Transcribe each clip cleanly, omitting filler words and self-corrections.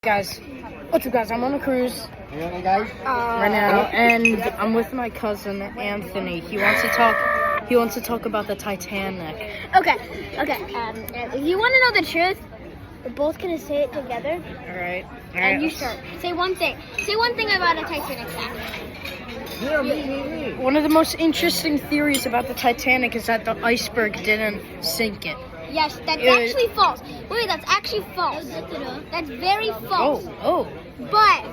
Guys, what's up, guys? I'm on a cruise Hey guys. right now, and I'm with my cousin Anthony. He wants to talk. He wants to talk about the Titanic. Okay. If you want to know the truth, we're both gonna say it together. All right. And you start. Say one thing. Say one thing about a Titanic fact. Me. One of the most interesting theories about the Titanic is that the iceberg didn't sink it. Yes, that's actually false. Wait, that's actually false. That's very false. Oh. But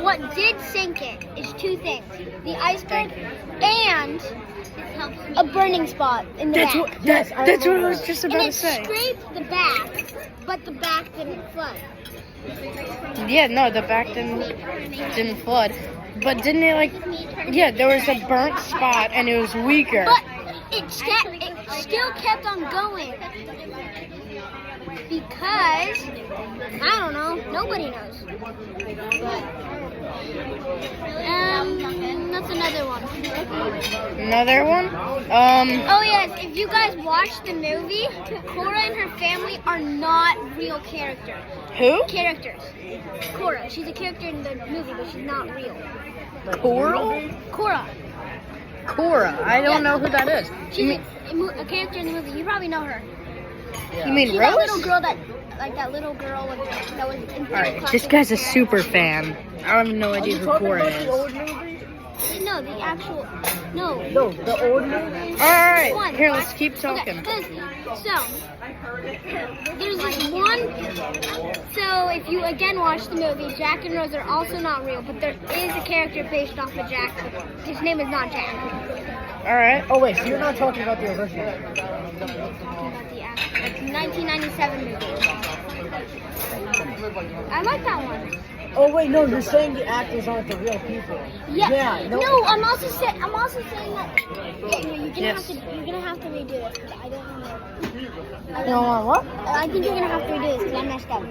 what did sink it is two things: the iceberg and a burning spot in the That's back. what. That's what I was just about And to it say. scraped the back, but the back didn't flood. Yeah, no, the back didn't flood, but didn't it Yeah, there was a burnt spot and it was weaker. But it still kept on going because I don't know. Nobody knows. That's another one. Another one? Oh yes, if you guys watch the movie, Cora and her family are not real characters. Who? Cora, she's a character in the movie, but she's not real. Coral? Cora. I don't know who that is. She's a character in the movie. You probably know her. You mean She's Rose? that little girl that was in All right, this guy's a super fan. I have no idea who Cora is. No, the actual. No, the old movie? All right, One. here, let's keep talking. Okay, so there's this one. So if you again watch the movie, Jack and Rose are also not real, but there is a character based off of Jack. His name is not Jack. All right. Oh wait, so you're not talking about the original? I'm talking about the actual 1997 movie. I like that one. Oh wait, no, you're saying the actors aren't the real people. Yeah. No. No, I'm also saying that you're Yes. gonna have to redo this because I don't know. You don't want what? I think you're gonna have to redo this because I messed up.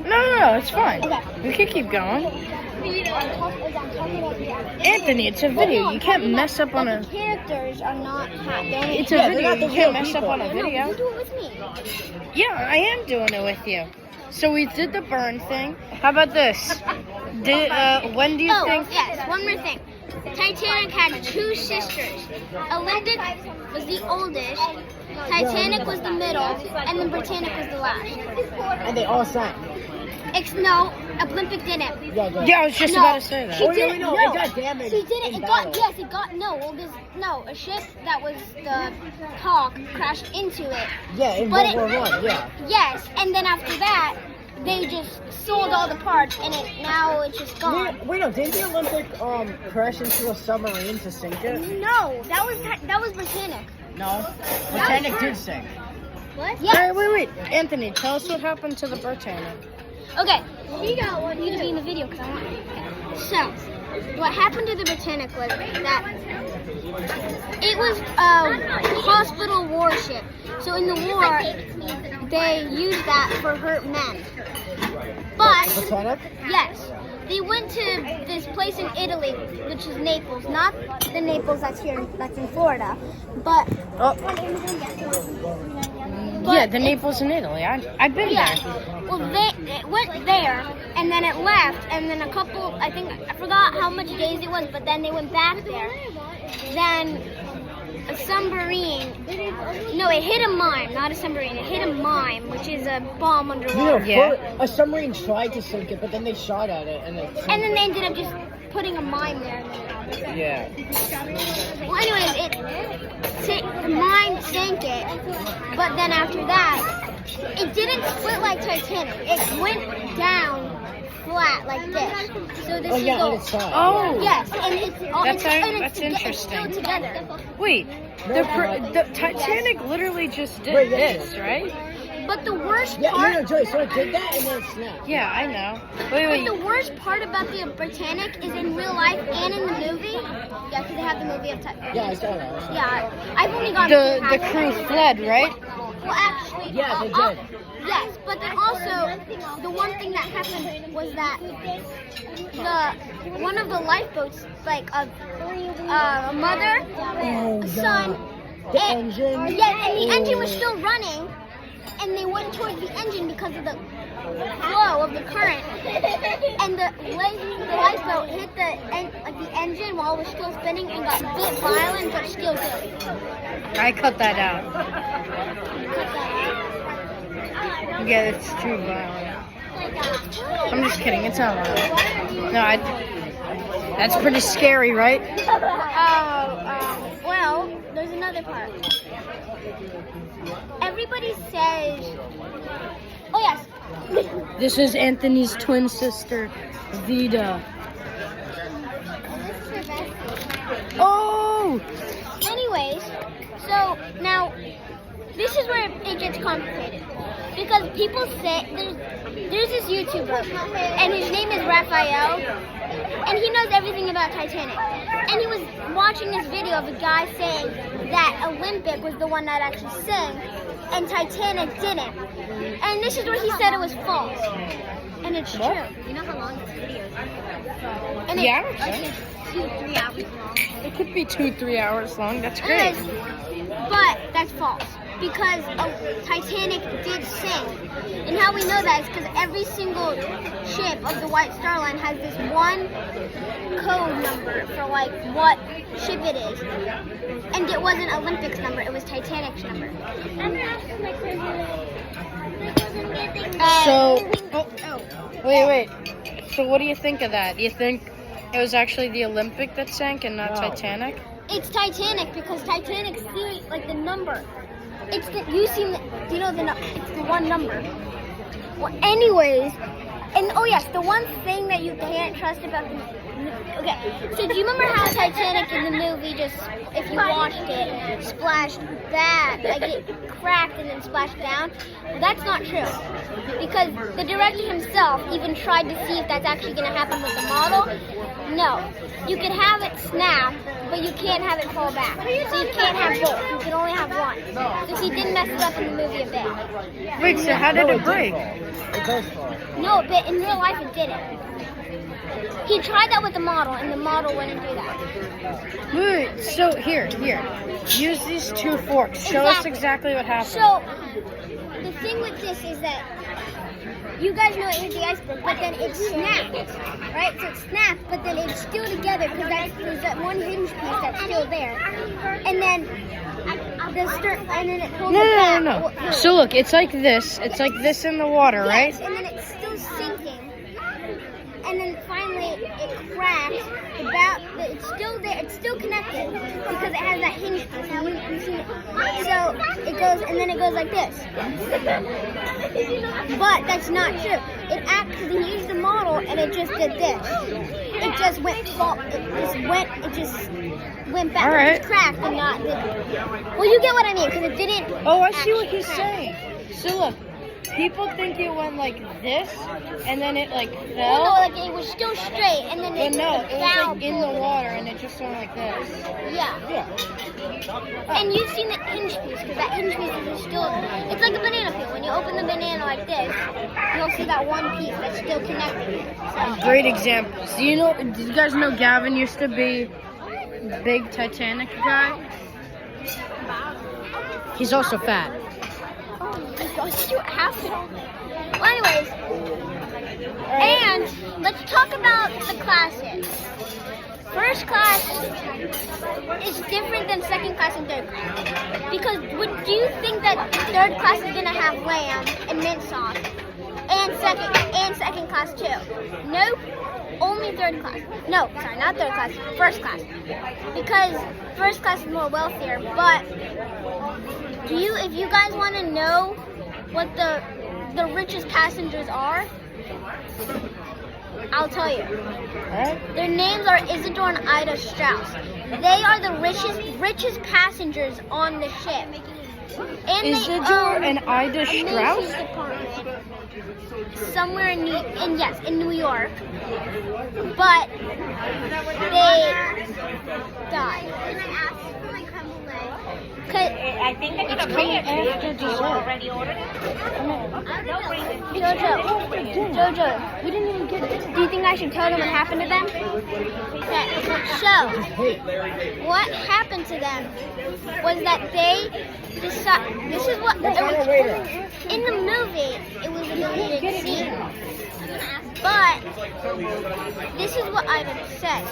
No, it's fine. Okay. We can keep going. I'm talking about the actors. Anthony, it's a video. You can't mess up on a. The characters are not. It's a Yeah, they're video. not the You can't real mess up people. on a video. You do it with me. Yeah, I am doing it with you. So we did the burn thing. How about this? When do you think? Yes, one more thing. Titanic had two sisters. Olympic was the oldest, Titanic was the middle, and then Britannic was the last. And they all sang. No, Olympic didn't. Yeah, I was just about to say that. She Oh, yeah, didn't. we know. No, It got damaged She didn't. in It got battle. a ship that was the Hawk crashed into it. Yeah, in But World War One. Yeah. Yes, and then after that, they just sold all the parts, and now it's just gone. Wait, no, didn't the Olympic crash into a submarine to sink it? No, that was Britannic. No. Titanic did sink. What? All Yes. right, wait. Anthony, tell us what happened to the Britannic. Okay. You need to be in the video because I want it. So, what happened to the Britannic was that it was a hospital warship. So in the war, they used that for hurt men. But Titanic? yes, they went to this place in Italy, which is Naples, not the Naples that's in Florida, but Yeah, the Naples in Italy. I've been yeah. there. Well, it went there, and then it left, and then I forgot how much days it was, but then they went back there. Then a submarine, no, it hit a mine, not a submarine, it hit a mine, which is a bomb underwater. Yeah. A submarine tried to sink it, but then they shot at it and it sank. And then they ended up just putting a mine there. Yeah. Well, anyways, the mine sank it, but then after that, it didn't split like Titanic. It went down flat like this. So this is on its side. Oh. yes, and it's That's interesting. It's still together. Wait, the Titanic literally just did Wait, this, right? But the worst Yeah, part. no, Joey, so it did that and then it snapped. Yeah, I know. But Wait. the worst part about the Britannic is in real life and in the movie. Yeah, because they have the movie of Titanic. Yeah, I saw that. Yeah, I've only got The crew fled, right? Well, actually, Yeah, they did. Yes, but then also the one thing that happened was that one of the lifeboats, like a mother, a son, The engine. Yeah, and the engine was still running, and they went towards the engine because of the flow of the current, and the lifeboat hit the engine while it was still spinning and got a bit violent, but still good. I cut that out. Yeah, it's too violent. I'm just kidding. It's not violent. No, that's pretty scary, right? Well, there's another part. Everybody says, oh yes. This is Anthony's twin sister, Vida. Oh! Anyways, so now this is where it gets complicated. Because people say, there's this YouTuber, and his name is Raphael, and he knows everything about Titanic. And he was watching this video of a guy saying that Olympic was the one that actually sank, and Titanic didn't. And this is where he said it was false. And it's true. You know how long this video is? And Yeah. It's 2-3 hours long. It could be 2-3 hours long. That's great. But that's false. Because Titanic did sink. And how we know that is because every single ship of the White Star Line has this one code number for like what ship it is. And it wasn't Olympic's number, it was Titanic's number. Wait. So what do you think of that? Do you think it was actually the Olympic that sank and not Titanic? It's Titanic because Titanic's like the number. It's the it's the one number. Well, anyways, and oh yes, the one thing that you can't trust about so do you remember how Titanic in the movie just, if you watched it, splashed back, like it cracked and then splashed down? Well, that's not true. Because the director himself even tried to see if that's actually going to happen with the model. No. You can have it snap, but you can't have it fall back. So you can't have both. You can only have one. So he didn't mess it up in the movie a bit. Wait, so how did it break? It does fall. No, but in real life it didn't. He tried that with the model, and the model wouldn't do that. Wait, so here. Use these two forks. Show us exactly what happened. So, the thing with this is that you guys know it is the iceberg, but then it snapped, right? So it snapped, but then it's still together because there's that one hinge piece that's still there. And then it pulls it back. No. So look, it's like this. It's like this in the water, right? Yes, and then it's still sinking. And then finally it cracks. It's still there. It's still connected because it has that hinge piece. And you see it. So it goes, and then it goes like this. But that's not true. It actually, he used the model, and it just did this. It just went back. All right. It just cracked and not did. Well, you get what I mean because it didn't. Oh, I see what he's saying. So look. People think it went like this, and then it like fell. Well, no, like it was still straight, and then it was like in the water, and it just went like this. Yeah. And you've seen the hinge piece, because that hinge piece is still, it's like a banana peel. When you open the banana like this, you'll see that one piece that's still connected. So. Great examples. Do you guys know Gavin used to be a big Titanic guy? He's also fat. Gosh, you happened. Well, anyways, and let's talk about the classes. First class is different than second class and third class. Because do you think that third class is gonna have lamb and mint sauce, and second class too? Nope. Only third class. No, sorry, not third class. First class. Because first class is more wealthier. But if you guys want to know what the richest passengers are, I'll tell you. Their names are Isidore and Ida Strauss. They are the richest passengers on the ship. And Isidore and Ida Strauss? Somewhere in New York. But they died. I think they're gonna bring it to you. You already ordered it? Jojo, we didn't even get it. Do you think I should tell them what happened to them? Okay. So, what happened to them was that they decided. This is what in the movie. It was a deleted scene. But this is what Ida said.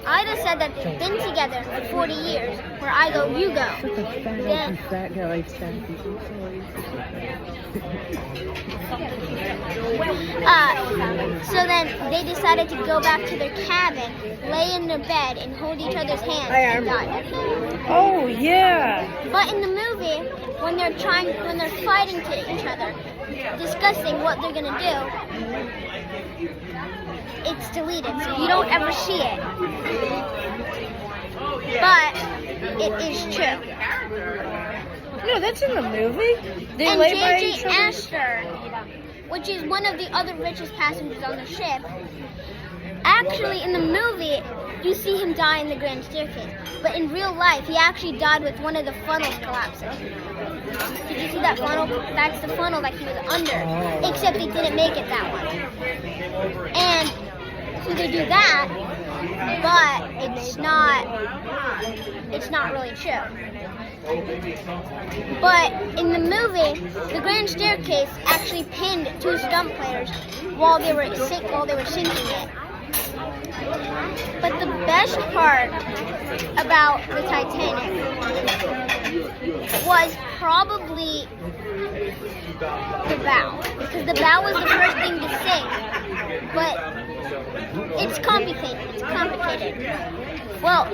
Ida said that they've been together for 40 years. Where I go, you go. Then, so then they decided to go back to their cabin, lay in their bed, and hold each other's hands and die. Oh yeah. But in the movie, when they're fighting to each other, discussing what they're gonna do, it's deleted, so you don't ever see it. But it is true. No, that's in the movie. They And lay by J.J. each other. Astor, which is one of the other richest passengers on the ship, actually in the movie, you see him die in the grand staircase. But in real life, he actually died with one of the funnels collapsing. Did you see that funnel? That's the funnel that he was under. Except they didn't make it that one. And so they do that, but it's not really true. But in the movie, the grand staircase actually pinned 2 stunt players while they were sinking it. But the best part about the Titanic was probably the bow, because the bow was the first thing to sink. But it's complicated. Well,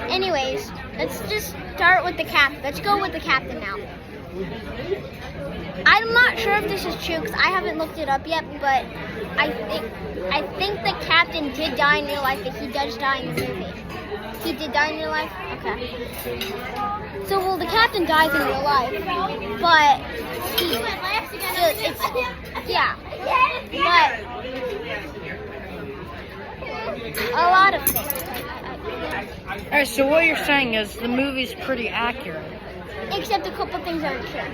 anyways, let's just start with the captain. Let's go with the captain now. I'm not sure if this is true because I haven't looked it up yet, but I think the captain did die in real life, but he does die in the movie. He did die in real life? Okay. So, well, the captain dies in real life, but but a lot of things. Alright, so what you're saying is the movie's pretty accurate. Except a couple things aren't true.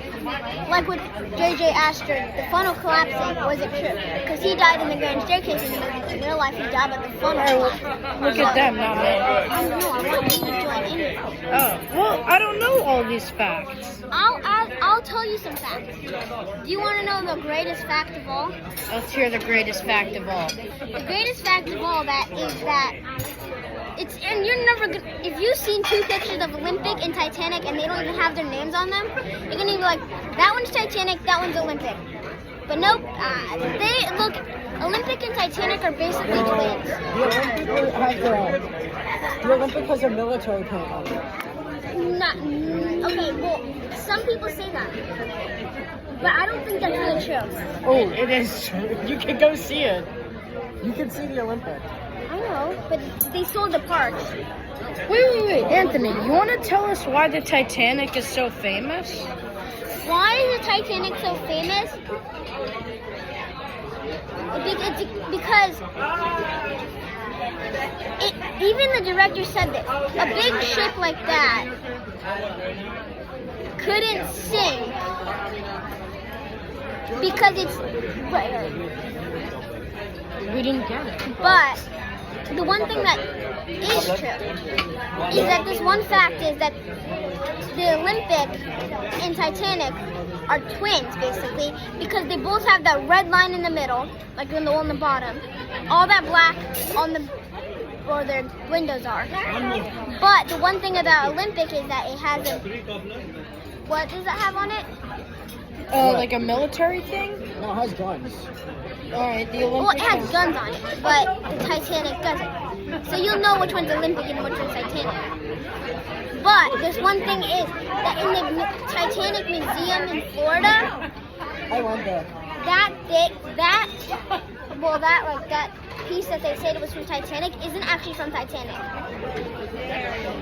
Like with J.J. Astor, the funnel collapsing wasn't true. Because he died in the grand staircase in the movie. In real life, he died by the funnel collapsing. Look at them, not me. I know, I want you to join in. Oh, well, I don't know all these facts. I'll tell you some facts. Do you want to know the greatest fact of all? Let's hear the greatest fact of all. The greatest fact of all is that and you're never gonna, if you've seen 2 pictures of Olympic and Titanic and they don't even have their names on them, you're gonna be like, that one's Titanic, that one's Olympic. But nope, Olympic and Titanic are basically twins. The Olympic has a military paint on it. Okay, well, some people say that. But I don't think that's really true. Oh, it is true. You can go see it. You can see the Olympic. I know, but they sold the parts. Wait, Anthony, you want to tell us why the Titanic is so famous? Why is the Titanic so famous? Because even the director said this. A big ship like that couldn't sink because it's... We didn't get it. But the one thing that is true is that this one fact is that the Olympic and Titanic are twins, basically, because they both have that red line in the middle, like on the bottom, all that black on where their windows are. But the one thing about Olympic is that it has what does it have on it? Like a military thing? No, it has guns. Alright, the Olympic. Well, it has guns on it, but the Titanic doesn't. So you'll know which one's Olympic and which one's Titanic. But there's one thing is that in the Titanic Museum in Florida, I went there. that piece that they said it was from Titanic isn't actually from Titanic.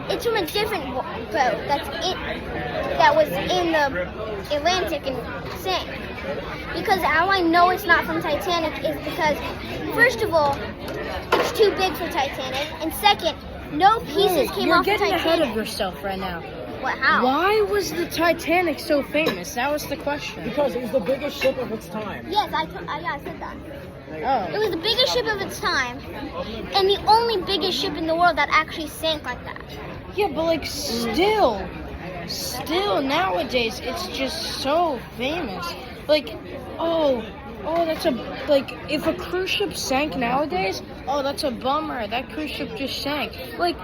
It's from a different boat that was in the Atlantic and sank. Because how I know it's not from Titanic is because, first of all, it's too big for Titanic, and second, no pieces came off the You're getting Titanic. ahead of yourself right now. What? How? Why was the Titanic so famous? That was the question. Because it was the biggest ship of its time. Yes, I said that. Oh. It was the biggest ship of its time, and the only biggest ship in the world that actually sank like that. Yeah, but like still nowadays it's just so famous. Like, oh, that's like if a cruise ship sank nowadays, oh, that's a bummer. That cruise ship just sank. Like,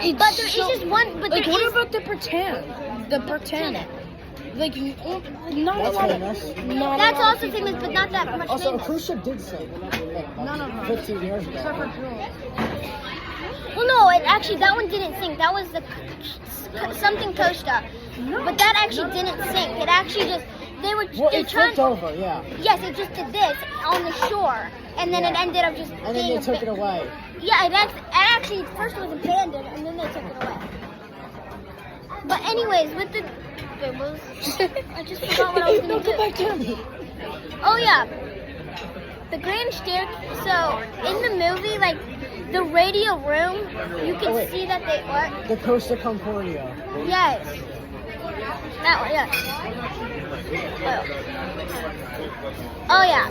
it's But there is just one. But like, there what is. about the Britannic? Like, not a That's lot famous. of. Not a That's lot also famous, but not that much Also, a famous. cruise ship did sink. None of them. 15 years ago. Except for Jules. Well, no, that one didn't sink. That was the something Costa. But that actually didn't sink. It actually just Well, they it turned. flipped over, yeah. Yes, it just did this on the shore, and then it ended up just. And then being they a took bit- it away. Yeah, it actually first was abandoned, and then they took it away. But anyways, with the I just forgot what I was gonna Go back do. down. Oh yeah, the grand staircase. So in the movie, like the radio room, you can Oh, wait. see that they what? The Costa Concordia. Yes. That one, yes. Oh yeah.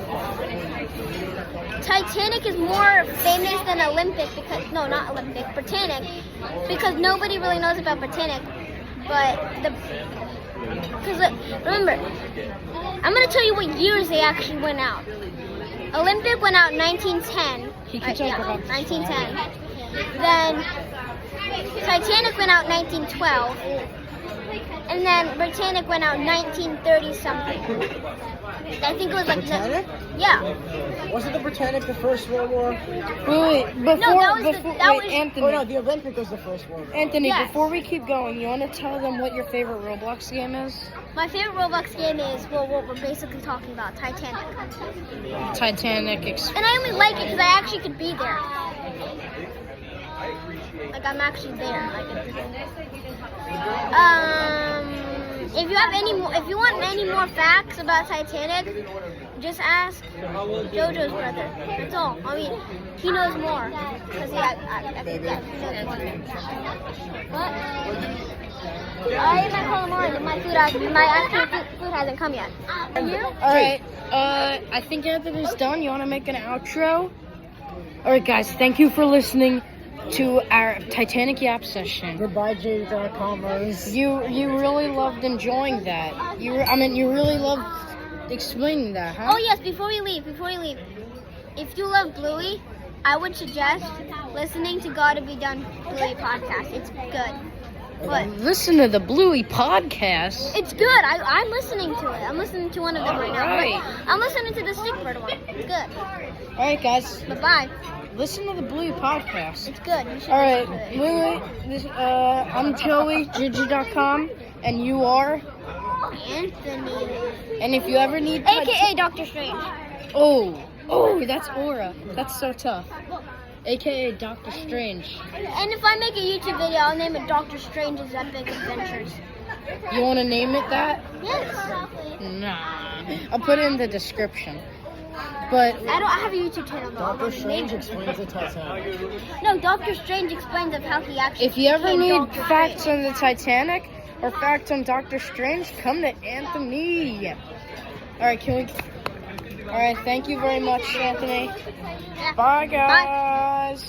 Titanic is more famous than Olympic because no, not Olympic, Britannic, because nobody really knows about Britannic, but because remember, I'm gonna tell you what years they actually went out. Olympic went out in 1910. He can talk about this. 1910. Then Titanic went out 1912. And then Britannic went out 1930 something. I think it was like Britannic? Yeah. Wasn't the Britannic the First World War? Wait, Anthony. Oh no, the Olympic was the First World War. Anthony, Yes. before we keep going, you want to tell them what your favorite Roblox game is? My favorite Roblox game is what we're basically talking about, Titanic. Titanic. And I only like it because I actually could be there. Like I'm actually there. If you have if you want any more facts about Titanic, just ask JoJo's brother. That's all. I mean, he knows more. Cause he knows more. What? I might call him on. My actual food hasn't come yet. Are you? All right. I think Anthony's done. You want to make an outro? All right, guys. Thank you for listening to our Titanic Yap session. Goodbye, J.comers. You really loved enjoying that. You really loved explaining that, huh? Oh yes, before you leave, if you love Bluey, I would suggest listening to Gotta Be Done Bluey podcast. It's good. What? Listen to the Bluey podcast. It's good. I'm listening to it. I'm listening to one of them right now. Alright. I'm listening to the Stickbird one. It's good. All right, guys. But bye. Listen to the Bluey podcast. It's good. You should All right, listen to it. I'm Joey, Gigi.com, and you are. Anthony. And if you ever need, AKA Doctor Strange. oh, that's Aura. That's so tough. AKA Doctor Strange. And if I make a YouTube video, I'll name it Doctor Strange's Epic Adventures. You want to name it that? Yes. Nah. I'll put it in the description. But I have a YouTube channel though. Doctor Strange explains the Titanic. No, Doctor Strange explains of how he actually. if you ever became need Doctor facts Strange. on the Titanic or facts on Doctor Strange, come to Anthony. All right, All right, thank you very much, Anthony. Yeah. Bye, guys.